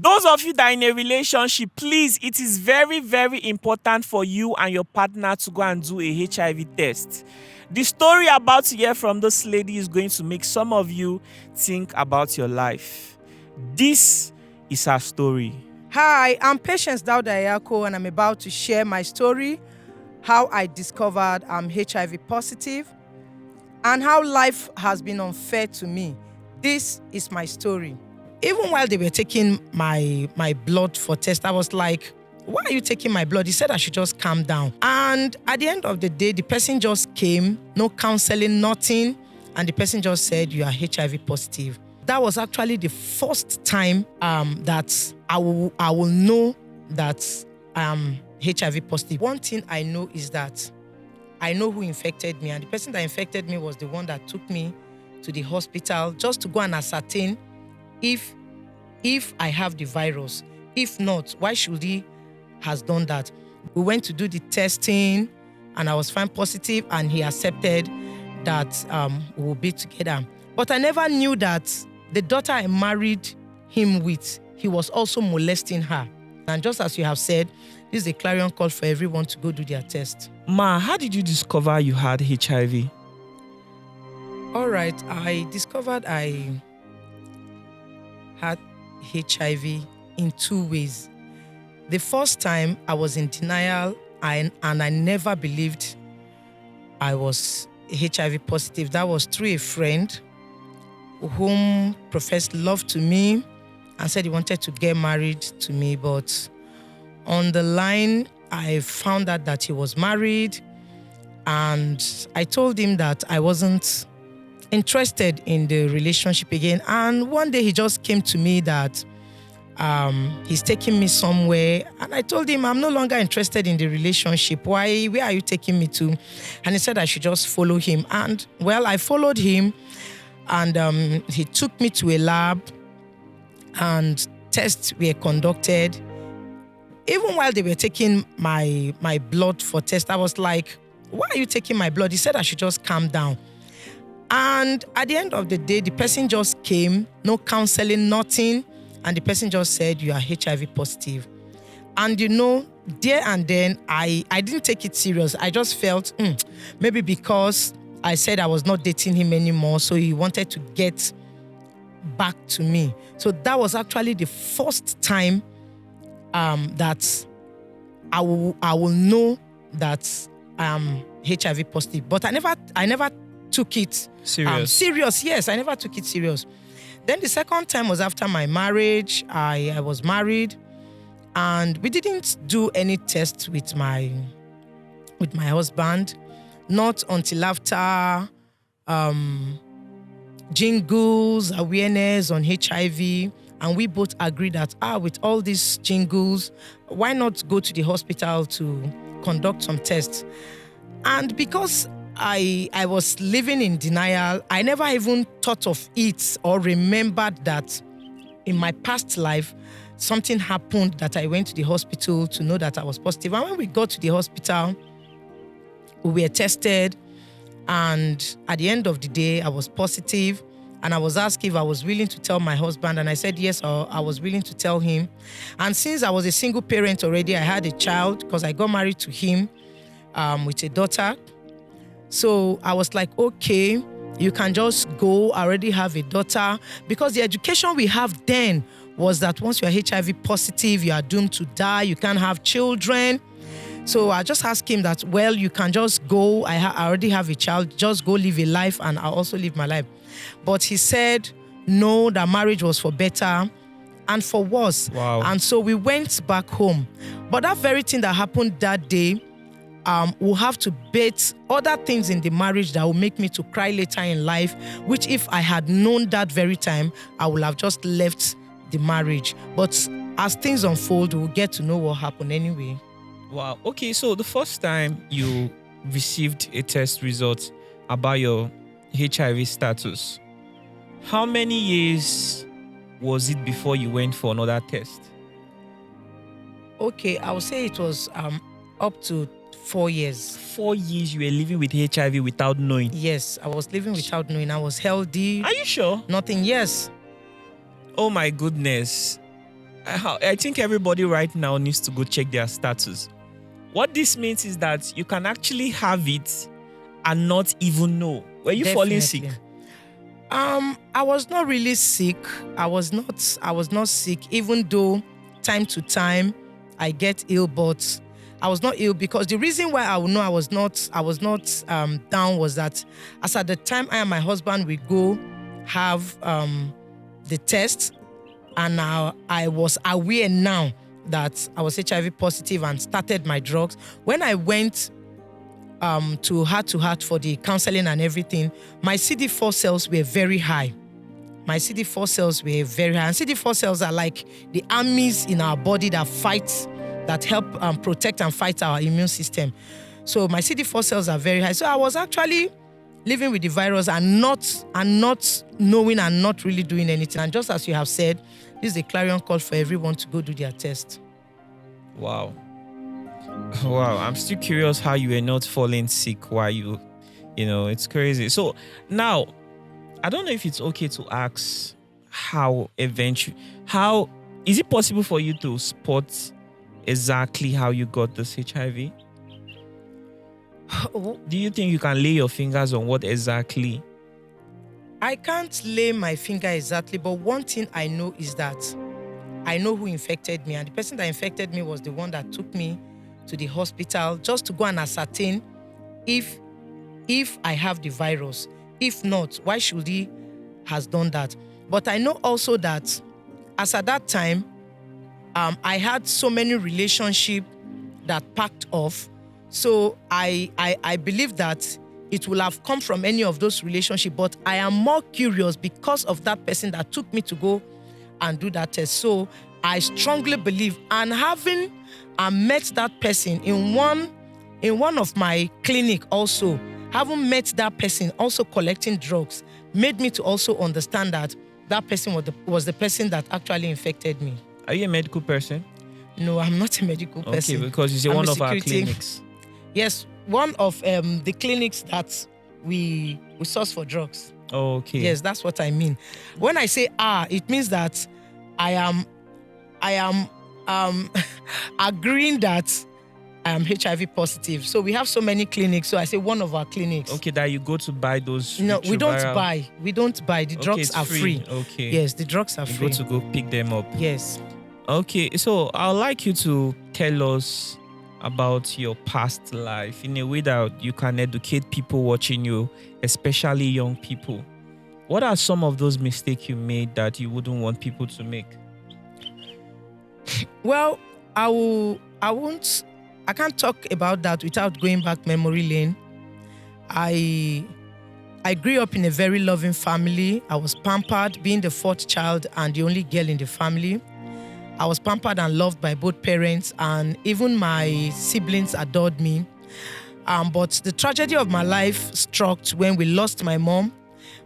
Those of you that are in a relationship, please, it is very, very important for you and your partner to go and do a HIV test. The story about to hear from this lady is going to make some of you think about your life. This is her story. Hi, I'm Patience Dauda Ayako, and I'm about to share my story, how I discovered I'm HIV positive, and how life has been unfair to me. This is my story. Even while they were taking my blood for test, I was like, why are you taking my blood? He said I should just calm down. And at the end of the day, the person just came, no counseling, nothing. And the person just said, you are HIV positive. That was actually the first time that I will know that I'm HIV positive. One thing I know is that I know who infected me. And the person that infected me was the one that took me to the hospital just to go and ascertain if I have the virus. If not, why should he has done that? We went to do the testing and I was found positive and he accepted that we will be together. But I never knew that the daughter I married him with, he was also molesting her. And just as you have said, this is a clarion call for everyone to go do their test. Ma, how did you discover you had HIV? All right, I discovered I had HIV in 2 ways. The first time I was in denial and I never believed I was HIV positive. That was through a friend whom professed love to me and said he wanted to get married to me. But on the line, I found out that he was married and I told him that I wasn't interested in the relationship again. And one day he just came to me that he's taking me somewhere. And I told him, I'm no longer interested in the relationship. Why? Where are you taking me to? And he said I should just follow him. And well, I followed him and he took me to a lab and tests were conducted. Even while they were taking my blood for test, I was like, why are you taking my blood? He said I should just calm down. And at the end of the day, the person just came, no counseling, nothing. And the person just said, you are HIV positive. And there and then, I didn't take it serious. I just felt, maybe because I said I was not dating him anymore, so he wanted to get back to me. So that was actually the first time that I will know that I'm HIV positive. But I never took it serious. Yes, I never took it serious. Then the second time was after my marriage. I was married and we didn't do any tests with my husband, not until after jingles, awareness on HIV. And we both agreed that, with all these jingles, why not go to the hospital to conduct some tests? And because I was living in denial, I never even thought of it or remembered that in my past life, something happened that I went to the hospital to know that I was positive. And when we got to the hospital, we were tested. And at the end of the day, I was positive. And I was asked if I was willing to tell my husband. And I said, yes, I was willing to tell him. And since I was a single parent already, I had a child because I got married to him with a daughter. So I was like, okay, you can just go. I already have a daughter. Because the education we have then was that once you are HIV positive, you are doomed to die. You can't have children. So I just asked him that, well, you can just go. I already have a child. Just go live a life and I'll also live my life. But he said, no, that marriage was for better and for worse. Wow. And so we went back home. But that very thing that happened that day, will have to bet other things in the marriage that will make me to cry later in life, which if I had known that very time, I would have just left the marriage. But as things unfold, we'll get to know what happened anyway. Wow. Okay, so the first time you received a test result about your HIV status, how many years was it before you went for another test? Okay, I would say it was up to 4 years. 4 years you were living with HIV without knowing? Yes, I was living without knowing. I was healthy. Are you sure? Nothing, yes. Oh my goodness. I think everybody right now needs to go check their status. What this means is that you can actually have it and not even know. Were you falling sick? Definitely. I was not really sick. I was not sick, even though time to time I get ill, but I was not ill because the reason why I would know I was not down was that as at the time I and my husband we go have the test, and I was aware now that I was HIV positive and started my drugs. When I went to heart for the counseling and everything, my CD4 cells were very high. My CD4 cells were very high. And CD4 cells are like the armies in our body that help protect and fight our immune system. So my CD4 cells are very high. So I was actually living with the virus and not knowing and not really doing anything. And just as you have said, this is a clarion call for everyone to go do their test. Wow. Wow, I'm still curious how you were not falling sick while it's crazy. So now, I don't know if it's okay to ask how is it possible for you to spot exactly how you got this HIV? Do you think you can lay your fingers on what exactly? I can't lay my finger exactly, but one thing I know is that I know who infected me, and the person that infected me was the one that took me to the hospital just to go and ascertain if I have the virus. If not, why should he has done that? But I know also that as at that time, I had so many relationships that packed off. So I believe that it will have come from any of those relationships, but I am more curious because of that person that took me to go and do that test. So I strongly believe, and having met that person in one of my clinic also, having met that person also collecting drugs, made me to also understand that person was the person that actually infected me. Are you a medical person? No, I'm not a medical person. Okay, because it's one of our clinics. Yes, one of the clinics that we source for drugs. Oh, okay. Yes, that's what I mean. When I say it means that I am agreeing that I am HIV positive. So we have so many clinics. So I say one of our clinics. Okay, that you go to buy those. No, we don't buy. We don't buy. The drugs are free. Okay. Yes, the drugs are free. You go pick them up. Yes. Okay, so I'd like you to tell us about your past life in a way that you can educate people watching you, especially young people. What are some of those mistakes you made that you wouldn't want people to make? Well, I can't talk about that without going back memory lane. I grew up in a very loving family. I was pampered, being the fourth child and the only girl in the family. I was pampered and loved by both parents, and even my siblings adored me. But the tragedy of my life struck when we lost my mom,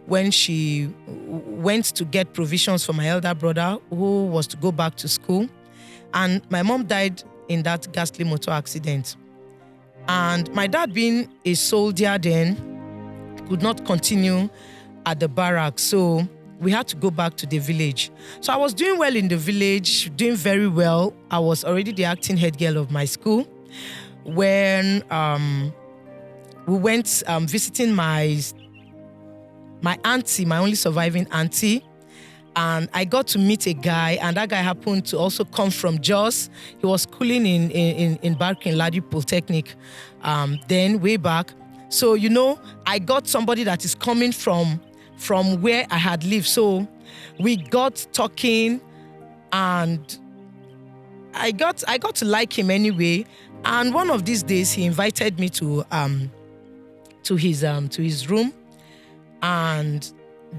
when she went to get provisions for my elder brother who was to go back to school. And my mom died in that ghastly motor accident. And my dad, being a soldier then, could not continue at the barracks. So we had to go back to the village. So I was doing well in the village, doing very well. I was already the acting head girl of my school. When we went visiting my auntie, my only surviving auntie, and I got to meet a guy, and that guy happened to also come from Jos. He was schooling in Barking Ladi Polytechnic, then way back. So, I got somebody that is coming from where I had lived. So we got talking, and I got to like him anyway. And one of these days, he invited me to his room, and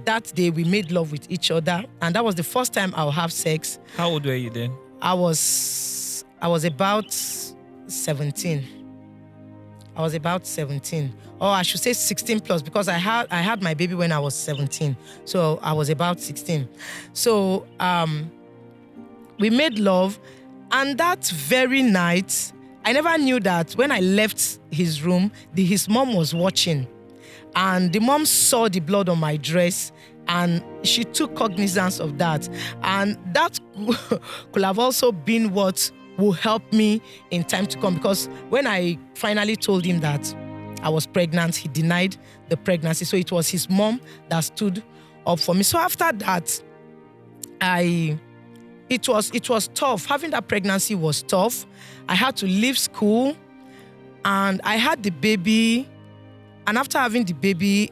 that day we made love with each other, and that was the first time I'll have sex. How old were you then? I was about 17. I was about 17. Or I should say 16 plus, because I had my baby when I was 17. So I was about 16. So we made love, and that very night, I never knew that when I left his room, his mom was watching. And the mom saw the blood on my dress, And she took cognizance of that. And that could have also been what will help me in time to come. Because when I finally told him that I was pregnant, he denied the pregnancy. So it was his mom that stood up for me. So after that, it was tough. Having that pregnancy was tough. I had to leave school, and I had the baby. And after having the baby,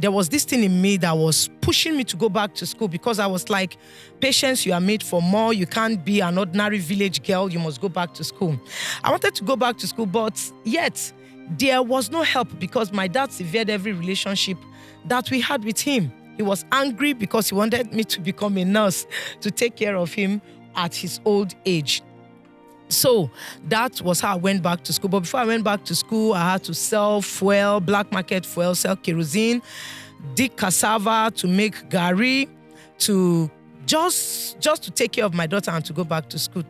there was this thing in me that was pushing me to go back to school, because I was like, Patience, you are made for more. You can't be an ordinary village girl. You must go back to school. I wanted to go back to school, but yet there was no help, because my dad severed every relationship that we had with him. He was angry because he wanted me to become a nurse to take care of him at his old age. So that was how I went back to school. But before I went back to school, I had to sell fuel, black market fuel, sell kerosene, dig cassava to make gari, to just to take care of my daughter and to go back to school.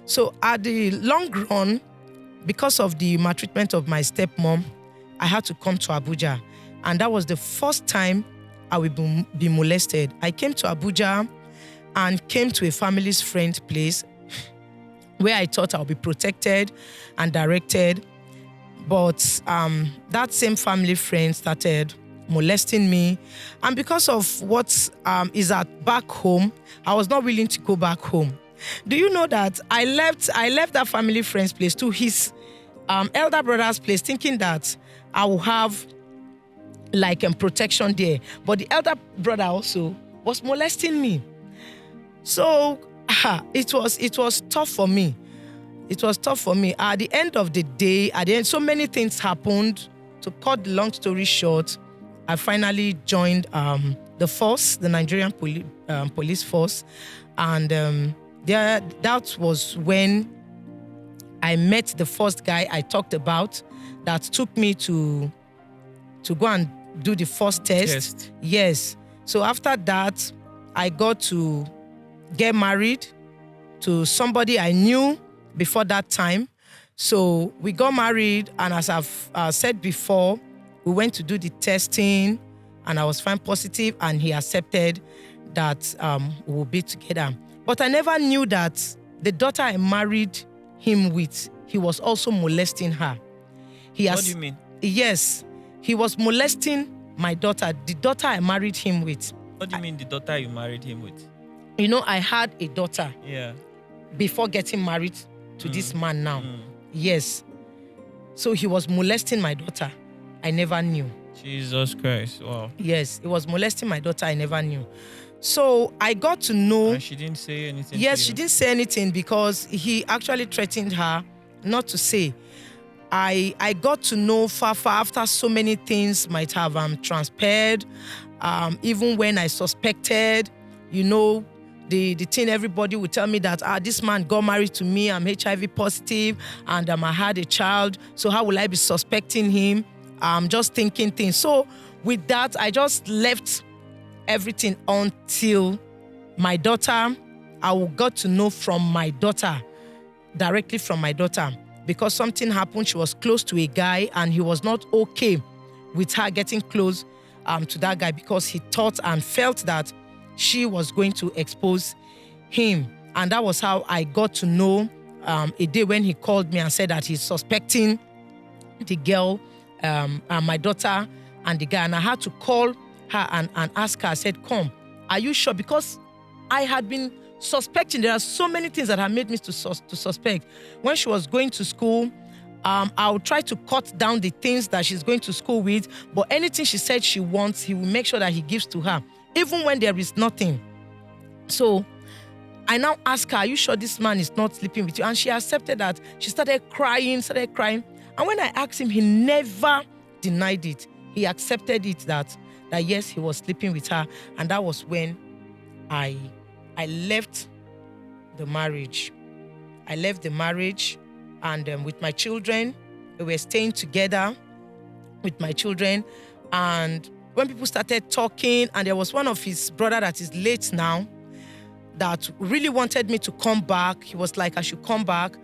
So at the long run, because of the maltreatment of my stepmom, I had to come to Abuja. And that was the first time I would be molested. I came to Abuja and came to a family's friend's place where I thought I would be protected and directed. But that same family friend started molesting me. And because of what is at back home, I was not willing to go back home. Do you know that I left that family friend's place to his elder brother's place, thinking that I will have like protection there. But the elder brother also was molesting me. So it was tough for me. It was tough for me. At the end of the day, so many things happened. To cut the long story short, I finally joined the force, the Nigerian police force. And that was when I met the first guy I talked about that took me to go and do the first test. Yes. So after that, I got to get married to somebody I knew before that time. So we got married, and as I've said before, we went to do the testing, and I was found positive, and he accepted that we will be together. But I never knew that the daughter I married him with, he was also molesting her. What do you mean? Yes, he was molesting my daughter, the daughter I married him with. What do you mean the daughter you married him with? You know, I had a daughter before getting married to this man now. Yes. So he was molesting my daughter. I never knew. Jesus Christ. Wow. Yes, he was molesting my daughter. I never knew. So I got to know. And she didn't say anything? Yes, she didn't say anything because he actually threatened her not to say. I got to know far after so many things might have transpired. Even when I suspected, you know, the thing everybody would tell me that this man got married to me, I'm HIV positive, and I had a child, so how will I be suspecting him? I'm just thinking things. So with that, I just left everything until my daughter, I got to know from my daughter, directly from my daughter, because something happened. She was close to a guy, and he was not okay with her getting close to that guy because he thought and felt that she was going to expose him. And that was how I got to know a day when he called me and said that he's suspecting the girl, my daughter, and the guy. And I had to call her and ask her. I said, come, are you sure? Because I had been suspecting. There are so many things that have made me to suspect. When she was going to school, I'll try to cut down the things that she's going to school with, but anything she said she wants, he will make sure that he gives to her, even when there is nothing. So I now ask her, are you sure this man is not sleeping with you? And she accepted that. She started crying. And when I asked him, he never denied it. He accepted it that yes, he was sleeping with her. And that was when I left the marriage. I left the marriage, and with my children, we were staying together with my children. And when people started talking, and there was one of his brother that is late now that really wanted me to come back. He was like, I should come back.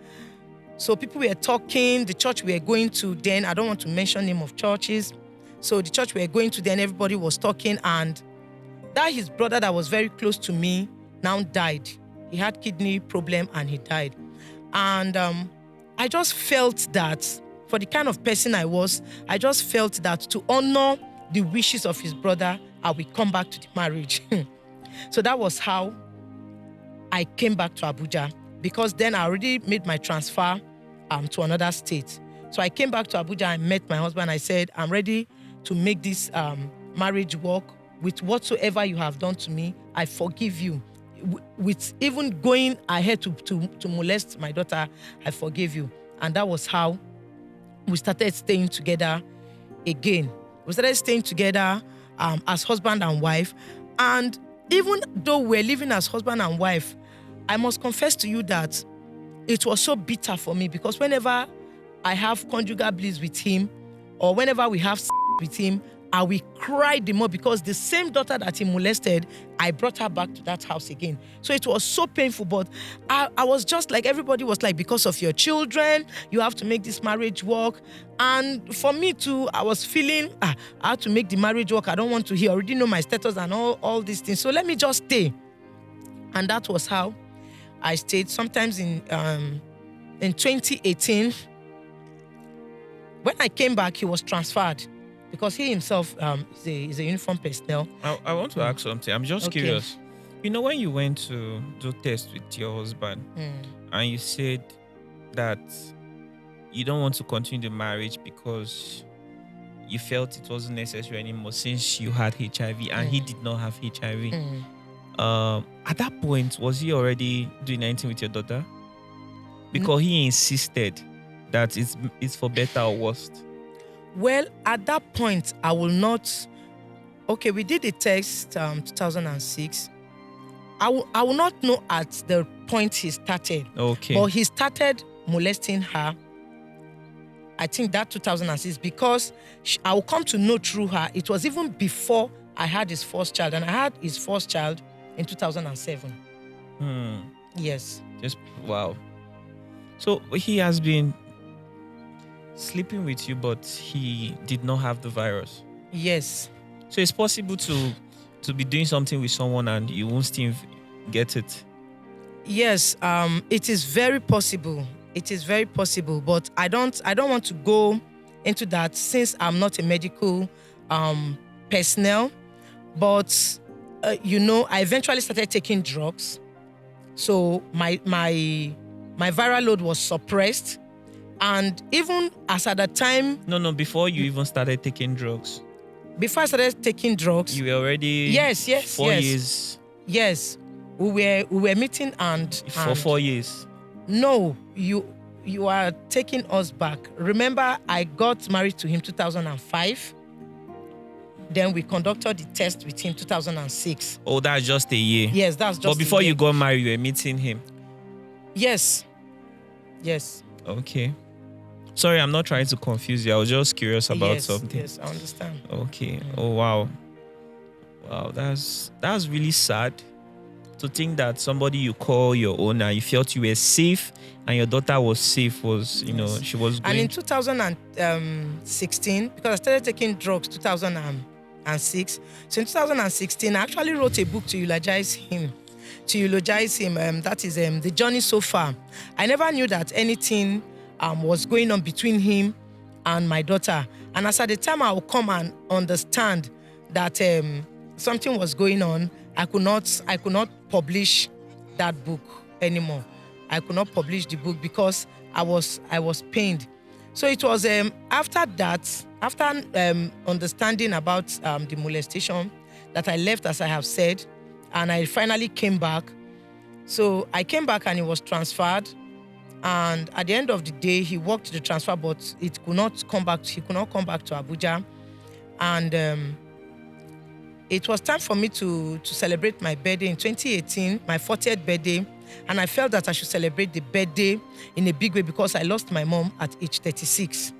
So people were talking. The church we were going to then, I don't want to mention name of churches. So the church we were going to then, everybody was talking, and that his brother that was very close to me now died. He had kidney problem and he died. And I just felt that for the kind of person I was, I just felt that to honor the wishes of his brother, I will come back to the marriage. So that was how I came back to Abuja, because then I already made my transfer to another state. So I came back to Abuja, I met my husband, I said, I'm ready to make this marriage work. With whatsoever you have done to me, I forgive you. With even going ahead to molest my daughter, I forgive you. And that was how we started staying together again. We started staying together as husband and wife. And even though we're living as husband and wife, I must confess to you that it was so bitter for me, because whenever I have conjugal bliss with him, or whenever we have with him, I will cry the more, because the same daughter that he molested, I brought her back to that house again. So it was so painful, but I was just like, everybody was like, because of your children, you have to make this marriage work. And for me too, I was feeling, I have to make the marriage work. I don't want to hear, I already know my status and all these things. So let me just stay. And that was how I stayed. Sometimes in 2018, when I came back, he was transferred, because he himself is a uniform personnel. I want to ask something. I'm just curious. You know, when you went to do test with your husband and you said that you don't want to continue the marriage because you felt it wasn't necessary anymore since you had HIV and he did not have HIV. At that point, was he already doing anything with your daughter? Because he insisted that it's for better or worse. Well, at that point, I will not. Okay, we did a test 2006. I will not know at the point he started. Okay. But he started molesting her, I think that 2006, because I will come to know through her. It was even before I had his first child, and I had his first child in 2007. Yes. Just wow. So he has been sleeping with you, but he did not have the virus. Yes. So it's possible to be doing something with someone and you won't still get it. Yes, it is very possible. It is very possible, but I don't want to go into that since I'm not a medical personnel. But I eventually started taking drugs, so my viral load was suppressed. And even as at the time... No, before you even started taking drugs. Before I started taking drugs... You were already... Yes. 4 years. Yes. We were meeting and... For 4 years. No, you are taking us back. Remember, I got married to him 2005. Then we conducted the test with him 2006. Oh, that's just a year. Yes, that's just But before a year. you got married, you were meeting him. Yes. Okay. Sorry, I'm not trying to confuse you. I was just curious about something. Yes, I understand. Okay. Oh, wow. Wow, that's really sad to think that somebody you call your own and you felt you were safe and your daughter was safe was, she was going... And in 2016, because I started taking drugs 2006, so in 2016, I actually wrote a book to eulogize him. That is The Journey So Far. I never knew that anything was going on between him and my daughter. And as at the time I would come and understand that something was going on, I could not publish that book anymore. I could not publish the book because I was pained. So it was after that, after understanding about the molestation, that I left, as I have said, and I finally came back. So I came back and he was transferred. And at the end of the day, he worked the transfer, but it could not come back. He could not come back to Abuja. And it was time for me to celebrate my birthday in 2018, my 40th birthday. And I felt that I should celebrate the birthday in a big way because I lost my mom at age 36.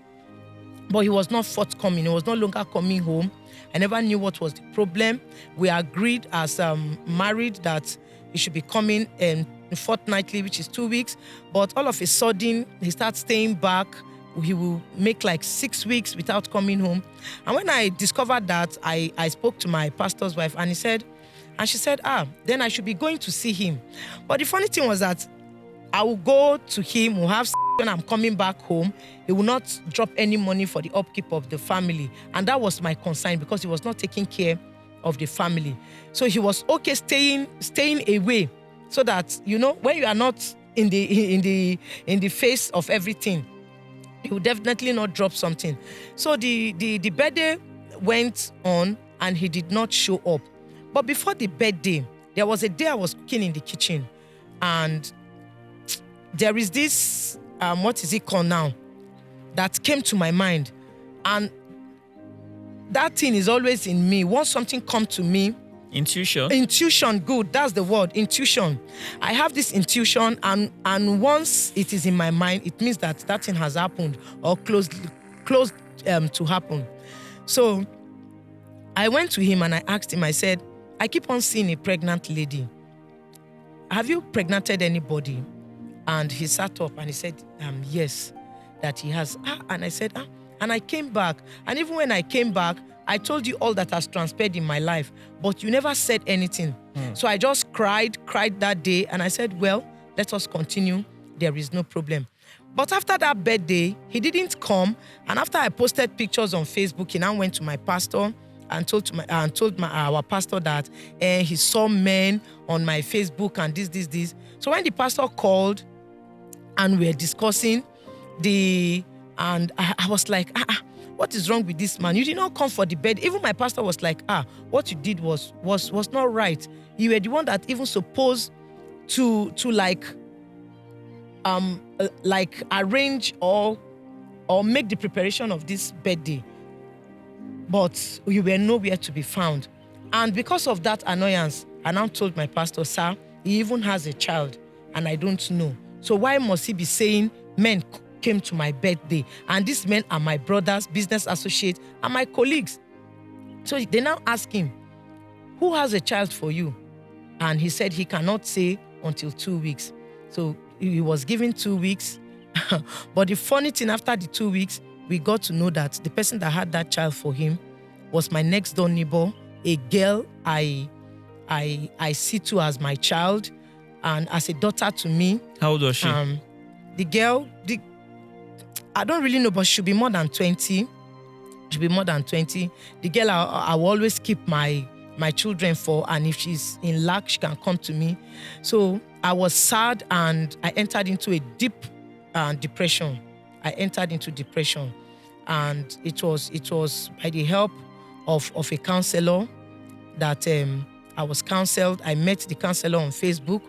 But he was not forthcoming. He was no longer coming home. I never knew what was the problem. We agreed as married that he should be coming fortnightly, which is 2 weeks. But all of a sudden, he starts staying back. He will make like 6 weeks without coming home. And when I discovered that, I spoke to my pastor's wife and he said, And she said, then I should be going to see him. But the funny thing was that I will go to him, we'll have when I'm coming back home, he will not drop any money for the upkeep of the family. And that was my concern because he was not taking care of the family. So he was okay staying away so that, when you are not in the face of everything, he will definitely not drop something. So the birthday went on and he did not show up. But before the birthday, there was a day I was cooking in the kitchen and there is this, what is it called now, that came to my mind. And that thing is always in me. Once something comes to me, Intuition, good. That's the word, intuition. I have this intuition, and once it is in my mind, it means that thing has happened or close to happen. So I went to him and I asked him, I said, I keep on seeing a pregnant lady. Have you pregnanted anybody? And he sat up and he said, yes, that he has. And I said, and I came back. And even when I came back, I told you all that has transpired in my life, but you never said anything. So I just cried that day. And I said, well, let us continue. There is no problem. But after that birthday, he didn't come. And after I posted pictures on Facebook, he now went to my pastor and told our pastor that he saw men on my Facebook and this. So when the pastor called and we were discussing and I was like, what is wrong with this man? You did not come for the bed. Even my pastor was like, what you did was not right. You were the one that even supposed to arrange or make the preparation of this birthday. But you were nowhere to be found. And because of that annoyance, I now told my pastor, sir, he even has a child and I don't know. So why must he be saying men came to my birthday? And these men are my brothers, business associates, and my colleagues. So they now ask him, who has a child for you? And he said he cannot say until 2 weeks. So he was given 2 weeks. But the funny thing, after the 2 weeks, we got to know that the person that had that child for him was my next door neighbor, a girl I see to as my child and as a daughter to me. How old was she? The girl, I don't really know, but she'll be more than 20. She'll be more than 20. The girl I will always keep my children for, and if she's in lack, she can come to me. So I was sad and I entered into a deep depression. And it was by the help of a counselor that I was counseled. I met the counselor on Facebook.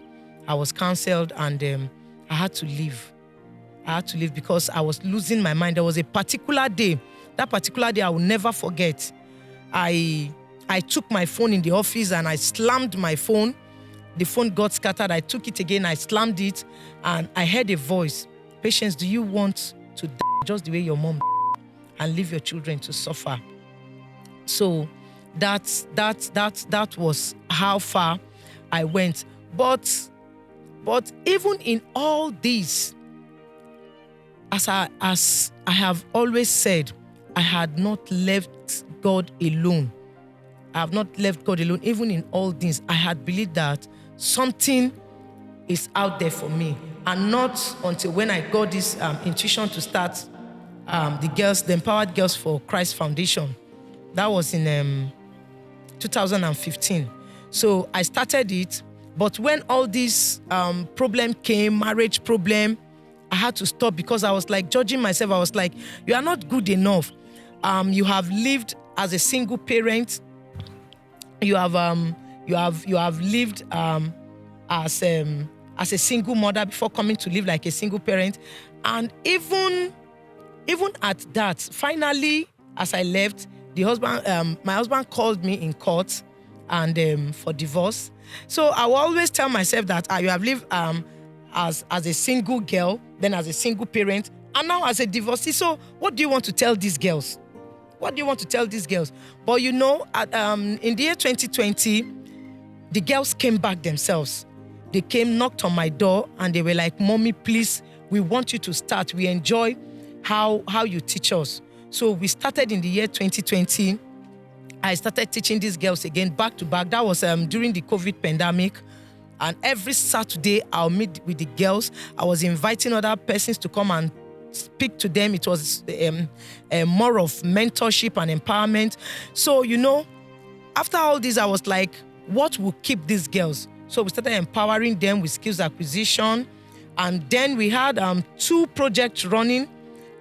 I was counseled and I had to leave. Because I was losing my mind. There was a particular day. That particular day I will never forget. I took my phone in the office and I slammed my phone. The phone got scattered. I took it again. I slammed it and I heard a voice. Patience, do you want to die just the way your mom and leave your children to suffer? So that was how far I went. But even in all this, as I have always said, I had not left God alone. I have not left God alone. Even in all things, I had believed that something is out there for me. And not until when I got this intuition to start the Empowered Girls for Christ Foundation. That was in 2015. So I started it. But when all this problem came, marriage problem, I had to stop because I was like judging myself. I was like, you are not good enough. You have lived as a single parent. You have lived as a single mother before coming to live like a single parent. And even at that, finally, as I left, my husband called me in court and for divorce. So I will always tell myself that you have lived as a single girl, then as a single parent, and now as a divorcee. So what do you want to tell these girls? But in the year 2020, the girls came back themselves. They came, knocked on my door, and they were like, Mommy, please, we want you to start. We enjoy how you teach us. So we started in the year 2020. I started teaching these girls again back to back. That was during the COVID pandemic. And every Saturday, I'll meet with the girls. I was inviting other persons to come and speak to them. It was more of mentorship and empowerment. So, after all this, I was like, what will keep these girls? So we started empowering them with skills acquisition. And then we had 2 projects running.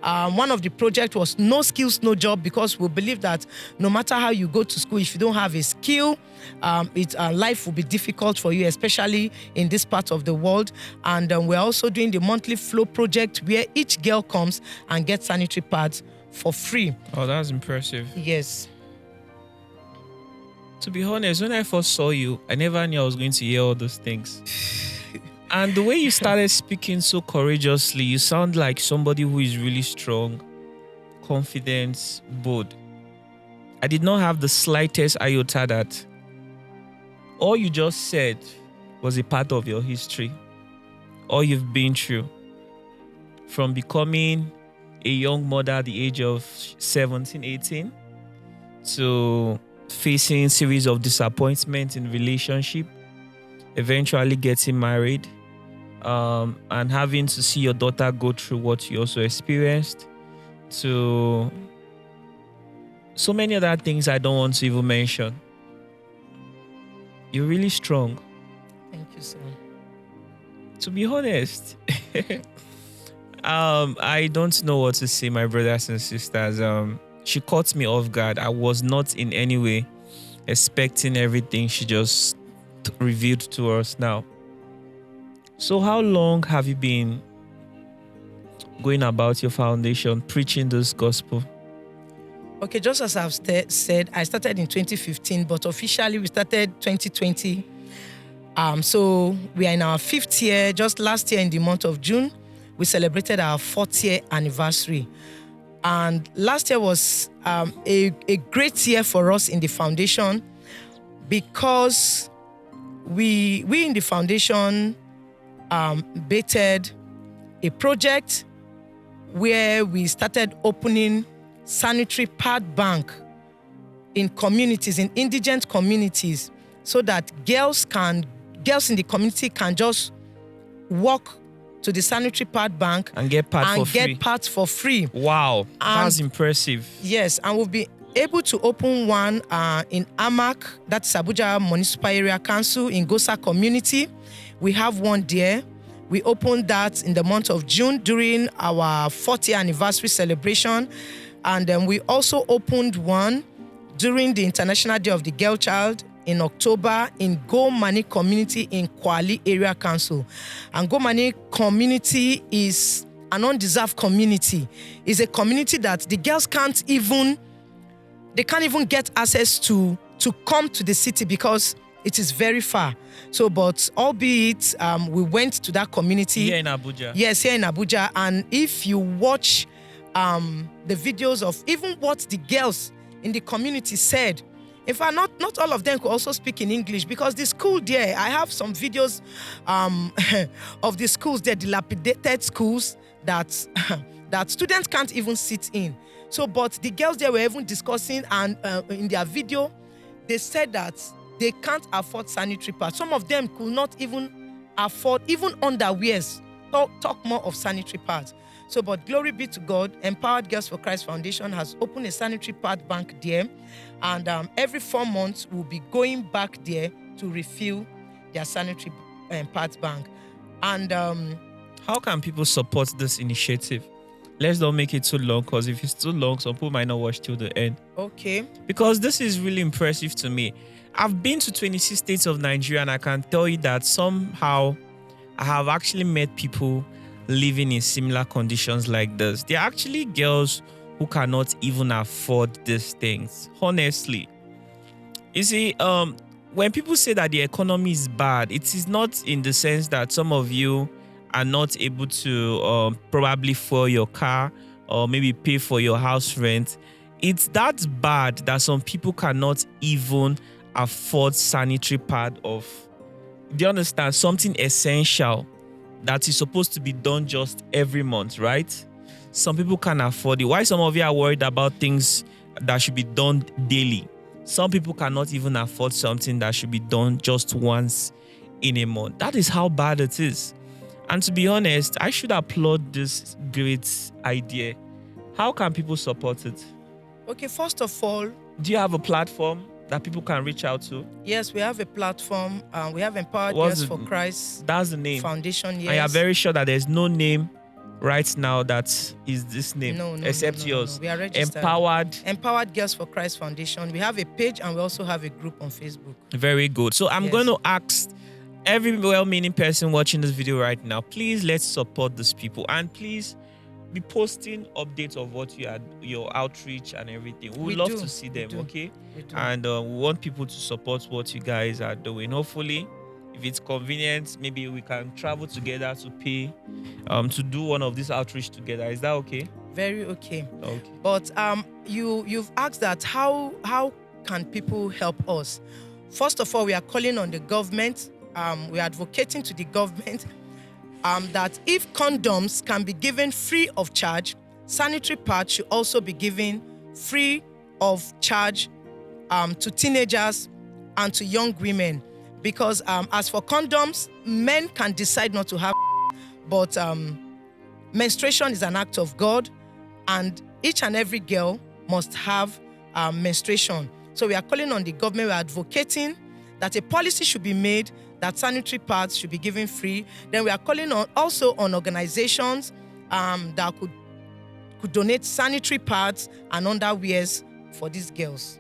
One of the projects was no skills, no job, because we believe that no matter how you go to school, if you don't have a skill, life will be difficult for you, especially in this part of the world. And we're also doing the monthly flow project where each girl comes and gets sanitary pads for free. Oh, that's impressive. Yes. To be honest, when I first saw you, I never knew I was going to hear all those things. And the way you started speaking so courageously, you sound like somebody who is really strong, confident, bold. I did not have the slightest iota that all you just said was a part of your history, all you've been through, from becoming a young mother at the age of 17, 18, to facing series of disappointments in relationship, eventually getting married, and having to see your daughter go through what you also experienced, to so many other things I don't want to even mention. You're really strong. Thank you, sir. To be honest, I don't know what to say, my brothers and sisters. She caught me off guard. I was not in any way expecting everything she just revealed to us now. So how long have you been going about your foundation, preaching this gospel? Okay, just as I've said, I started in 2015, but officially we started 2020. So we are in our 5th year. Just last year in the month of June, we celebrated our 4th year anniversary. And last year was a great year for us in the foundation, because we in the foundation baited a project where we started opening sanitary pad bank in communities, in indigent communities, so that girls in the community can just walk to the sanitary pad bank and get pads for free. Wow, that's impressive. Yes, and we'll be able to open one in Amak, that's Abuja Municipal Area Council, in Gosa community. We have one there. We opened that in the month of June during our 4th year anniversary celebration. And then we also opened one during the International Day of the Girl Child in October in Gomani community in Kwali Area Council. And Gomani community is an undeserved community. It's a community that the girls can't even get access to come to the city because it is very far. So, but albeit we went to that community. Here in Abuja? Yes, here in Abuja. And if you watch the videos of even what the girls in the community said, in fact, not all of them could also speak in English, because the school there, I have some videos of the schools there, dilapidated schools that students can't even sit in. So, but the girls there were even discussing, and in their video, they said that they can't afford sanitary pads. Some of them could not even afford even underwears. Talk more of sanitary pads. So, but glory be to God, Empowered Girls for Christ Foundation has opened a sanitary pad bank there. And every 4 months, we'll be going back there to refill their sanitary pads bank. And how can people support this initiative? Let's not make it too long, because if it's too long, some people might not watch till the end. Okay. Because this is really impressive to me. I've been to 26 states of Nigeria, and I can tell you that somehow I have actually met people living in similar conditions like this. There are actually girls who cannot even afford these things, honestly. You see, when people say that the economy is bad, it is not in the sense that some of you are not able to probably fuel your car or maybe pay for your house rent. It's that bad that some people cannot even afford sanitary pad of, do you understand, something essential that is supposed to be done just every month, right? Some people can't afford it. Why some of you are worried about things that should be done daily? Some people cannot even afford something that should be done just once in a month. That is how bad it is. And to be honest, I should applaud this great idea. How can people support it? Okay, first of all, do you have a platform that people can reach out to? Yes, we have a platform. We have Empowered What's Girls for Christ. That's the name. Foundation. Yes. I am very sure that there's no name right now that is this name, except yours. We are registered. Empowered Girls for Christ Foundation. We have a page and we also have a group on Facebook. Very good. So I'm going to ask every well-meaning person watching this video right now, please let's support these people, and please be posting updates of what you are, your outreach and everything. We would love to see them, okay? And we want people to support what you guys are doing. Hopefully, if it's convenient, maybe we can travel together to pay to do one of these outreach together. Is that okay? Very okay. Okay. But you've asked that how can people help us? First of all, we are calling on the government. We are advocating to the government that if condoms can be given free of charge, sanitary pads should also be given free of charge to teenagers and to young women. Because as for condoms, men can decide not to have, but menstruation is an act of God, and each and every girl must have menstruation. So we are calling on the government, we are advocating that a policy should be made that sanitary pads should be given free. Then we are calling on also on organizations that could donate sanitary pads and underwears for these girls.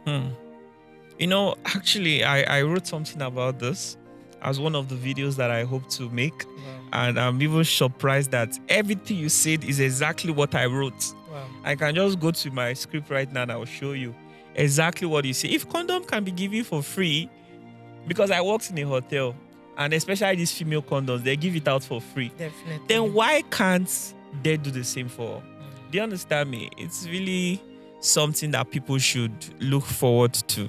You know, actually, I wrote something about this as one of the videos that I hope to make. Wow. And I'm even surprised that everything you said is exactly what I wrote. Wow. I can just go to my script right now and I'll show you exactly what you say. If condom can be given for free, because I worked in a hotel, and especially these female condoms, they give it out for free. Definitely. Then why can't they do the same for? Do you understand me? It's really something that people should look forward to.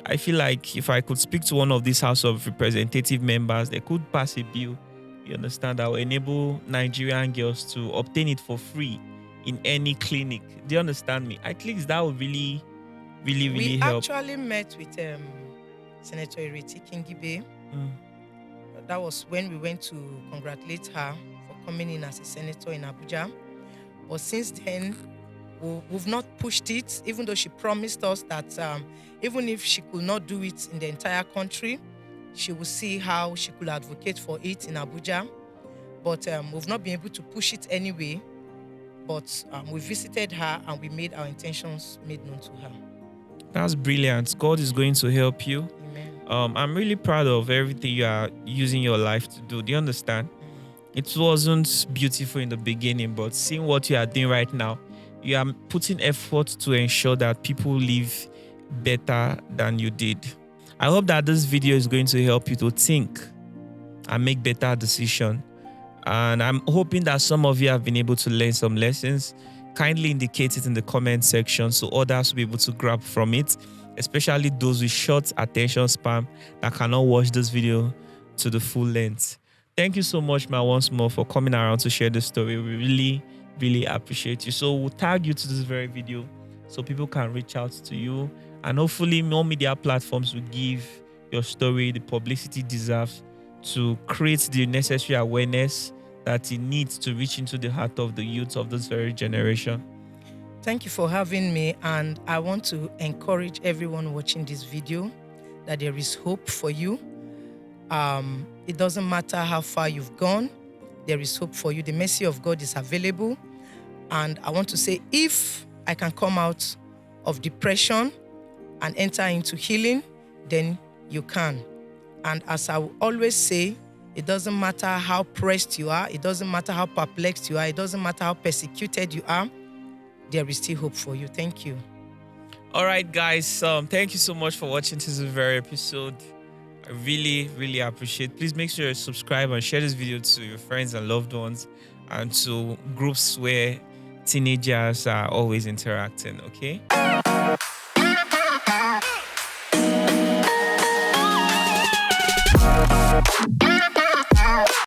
I feel like if I could speak to one of these House of Representative members, they could pass a bill, you understand, that will enable Nigerian girls to obtain it for free in any clinic. Do you understand me? At least that would really help. We actually met with Sanitary Kingibe. That was when we went to congratulate her for coming in as a senator in Abuja. But since then, we've not pushed it, even though she promised us that even if she could not do it in the entire country, she will see how she could advocate for it in Abuja. But we've not been able to push it anyway. But we visited her and we made our intentions made known to her. That's brilliant. God is going to help you. Amen. I'm really proud of everything you are using your life to do. Do you understand? It wasn't beautiful in the beginning, but seeing what you are doing right now, you are putting effort to ensure that people live better than you did. I hope that this video is going to help you to think and make better decisions. And I'm hoping that some of you have been able to learn some lessons. Kindly indicate it in the comment section so others will be able to grab from it, especially those with short attention span that cannot watch this video to the full length. Thank you so much, ma, once more for coming around to share this story. We really appreciate you. So we'll tag you to this very video so people can reach out to you, and hopefully more media platforms will give your story the publicity it deserves to create the necessary awareness that it needs to reach into the heart of the youth of this very generation. Thank you for having me, and I want to encourage everyone watching this video that there is hope for you. It doesn't matter how far you've gone, there is hope for you. The mercy of God is available. And I want to say, if I can come out of depression and enter into healing, then you can. And as I will always say, it doesn't matter how pressed you are, it doesn't matter how perplexed you are, it doesn't matter how persecuted you are, there is still hope for you. Thank you. All right, guys. Thank you so much for watching this very episode. I really appreciate it. Please make sure you subscribe and share this video to your friends and loved ones and to groups where teenagers are always interacting, okay?